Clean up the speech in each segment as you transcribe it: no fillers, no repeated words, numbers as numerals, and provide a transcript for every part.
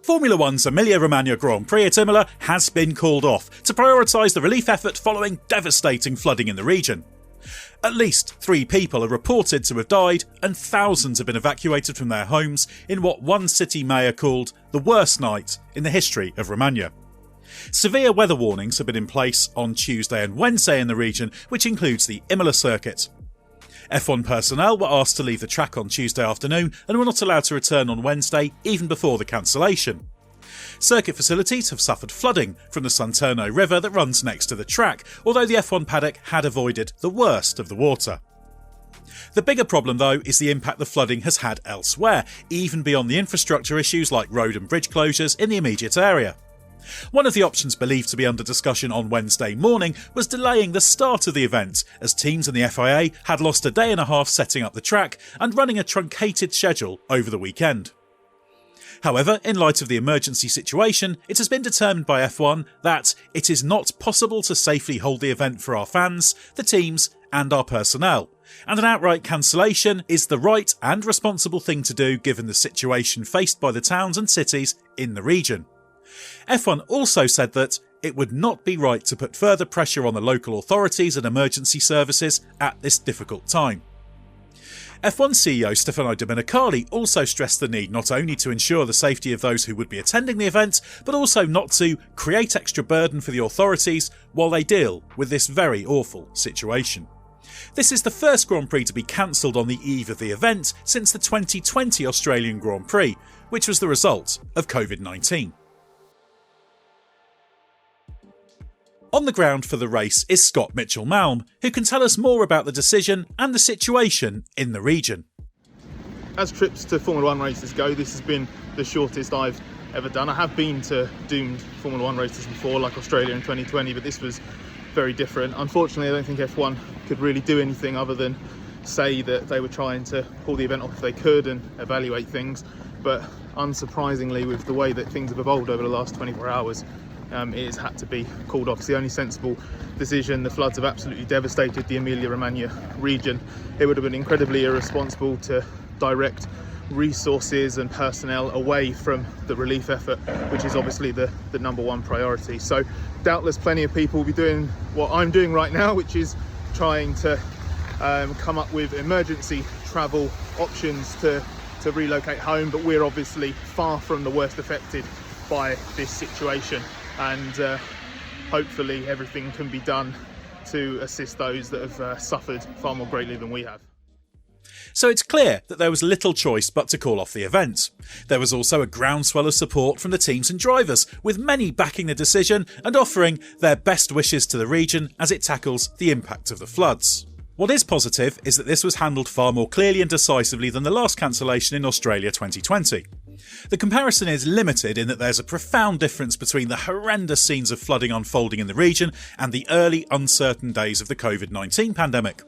Formula One's Emilia Romagna Grand Prix at Imola has been called off to prioritise the relief effort following devastating flooding in the region. At least 3 people are reported to have died and thousands have been evacuated from their homes in what one city mayor called the worst night in the history of Romagna. Severe weather warnings have been in place on Tuesday and Wednesday in the region, which includes the Imola circuit. F1 personnel were asked to leave the track on Tuesday afternoon and were not allowed to return on Wednesday, even before the cancellation. Circuit facilities have suffered flooding from the Santerno river that runs next to the track, although the F1 paddock had avoided the worst of the water. The bigger problem, though, is the impact the flooding has had elsewhere, even beyond the infrastructure issues like road and bridge closures in the immediate area. One of the options believed to be under discussion on Wednesday morning was delaying the start of the event, as teams and the FIA had lost a day and a half setting up the track and running a truncated schedule over the weekend. However, in light of the emergency situation, it has been determined by F1 that it is not possible to safely hold the event for our fans, the teams and our personnel, and an outright cancellation is the right and responsible thing to do given the situation faced by the towns and cities in the region. F1 also said that it would not be right to put further pressure on the local authorities and emergency services at this difficult time. F1 CEO Stefano Domenicali also stressed the need not only to ensure the safety of those who would be attending the event, but also not to create extra burden for the authorities while they deal with this very awful situation. This is the first Grand Prix to be cancelled on the eve of the event since the 2020 Australian Grand Prix, which was the result of COVID-19. On the ground for the race is Scott Mitchell-Malm, who can tell us more about the decision and the situation in the region. As trips to Formula 1 races go, this has been the shortest I've ever done. I have been to doomed Formula 1 races before, like Australia in 2020, but this was very different. Unfortunately, I don't think F1 could really do anything other than say that they were trying to pull the event off if they could and evaluate things. But unsurprisingly, with the way that things have evolved over the last 24 hours, it has had to be called off. It's the only sensible decision. The floods have absolutely devastated the Emilia Romagna region. It would have been incredibly irresponsible to direct resources and personnel away from the relief effort, which is obviously the number one priority. So doubtless plenty of people will be doing what I'm doing right now, which is trying to come up with emergency travel options to relocate home, but we're obviously far from the worst affected by this situation, and hopefully everything can be done to assist those that have suffered far more greatly than we have. So it's clear that there was little choice but to call off the event. There was also a groundswell of support from the teams and drivers, with many backing the decision and offering their best wishes to the region as it tackles the impact of the floods. What is positive is that this was handled far more clearly and decisively than the last cancellation in Australia 2020. The comparison is limited in that there's a profound difference between the horrendous scenes of flooding unfolding in the region and the early uncertain days of the COVID-19 pandemic.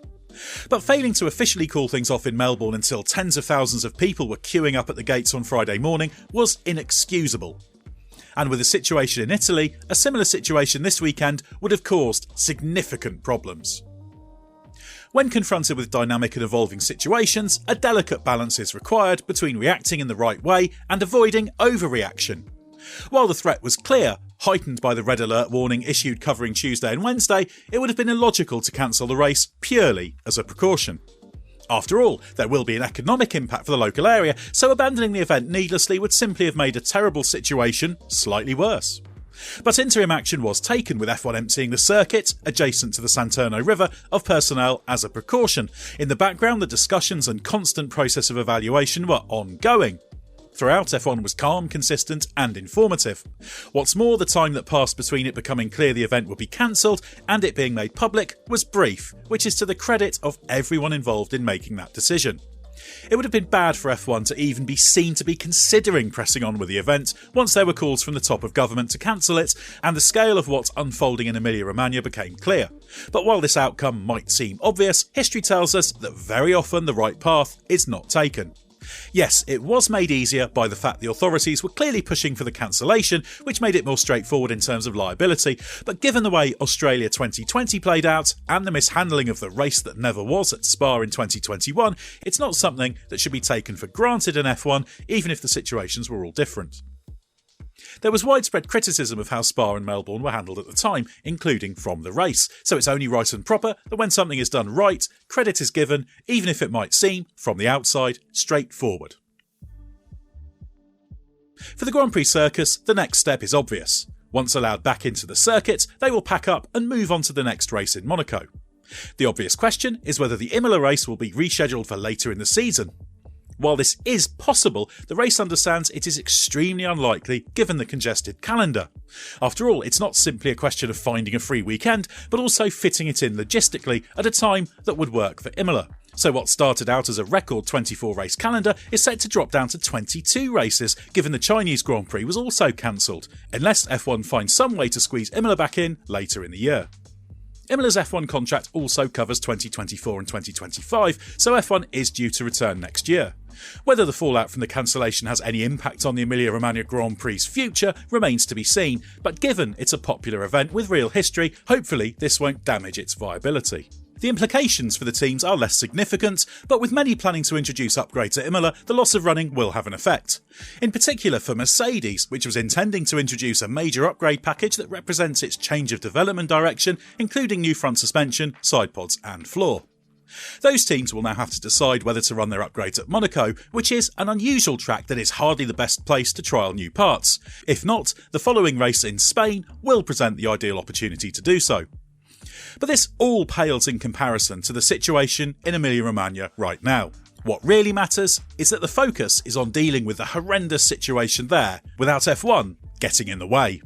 But failing to officially call things off in Melbourne until tens of thousands of people were queuing up at the gates on Friday morning was inexcusable. And with the situation in Italy, a similar situation this weekend would have caused significant problems. When confronted with dynamic and evolving situations, a delicate balance is required between reacting in the right way and avoiding overreaction. While the threat was clear, heightened by the red alert warning issued covering Tuesday and Wednesday, it would have been illogical to cancel the race purely as a precaution. After all, there will be an economic impact for the local area, so abandoning the event needlessly would simply have made a terrible situation slightly worse. But interim action was taken, with F1 emptying the circuit, adjacent to the Santerno River, of personnel as a precaution. In the background, the discussions and constant process of evaluation were ongoing. Throughout, F1 was calm, consistent and informative. What's more, the time that passed between it becoming clear the event would be cancelled and it being made public was brief, which is to the credit of everyone involved in making that decision. It would have been bad for F1 to even be seen to be considering pressing on with the event once there were calls from the top of government to cancel it and the scale of what's unfolding in Emilia Romagna became clear. But while this outcome might seem obvious, history tells us that very often the right path is not taken. Yes, it was made easier by the fact the authorities were clearly pushing for the cancellation, which made it more straightforward in terms of liability, but given the way Australia 2020 played out and the mishandling of the race that never was at Spa in 2021, it's not something that should be taken for granted in F1, even if the situations were all different. There was widespread criticism of how Spa and Melbourne were handled at the time, including from the race, so it's only right and proper that when something is done right, credit is given, even if it might seem, from the outside, straightforward. For the Grand Prix circus, the next step is obvious. Once allowed back into the circuit, they will pack up and move on to the next race in Monaco. The obvious question is whether the Imola race will be rescheduled for later in the season. While this is possible, the race understands it is extremely unlikely given the congested calendar. After all, it's not simply a question of finding a free weekend, but also fitting it in logistically at a time that would work for Imola. So what started out as a record 24 race calendar is set to drop down to 22 races, given the Chinese Grand Prix was also cancelled, unless F1 finds some way to squeeze Imola back in later in the year. Imola's F1 contract also covers 2024 and 2025, so F1 is due to return next year. Whether the fallout from the cancellation has any impact on the Emilia Romagna Grand Prix's future remains to be seen, but given it's a popular event with real history, hopefully this won't damage its viability. The implications for the teams are less significant, but with many planning to introduce upgrades at Imola, the loss of running will have an effect. In particular for Mercedes, which was intending to introduce a major upgrade package that represents its change of development direction, including new front suspension, side pods and floor. Those teams will now have to decide whether to run their upgrades at Monaco, which is an unusual track that is hardly the best place to trial new parts. If not, the following race in Spain will present the ideal opportunity to do so. But this all pales in comparison to the situation in Emilia-Romagna right now. What really matters is that the focus is on dealing with the horrendous situation there without F1 getting in the way.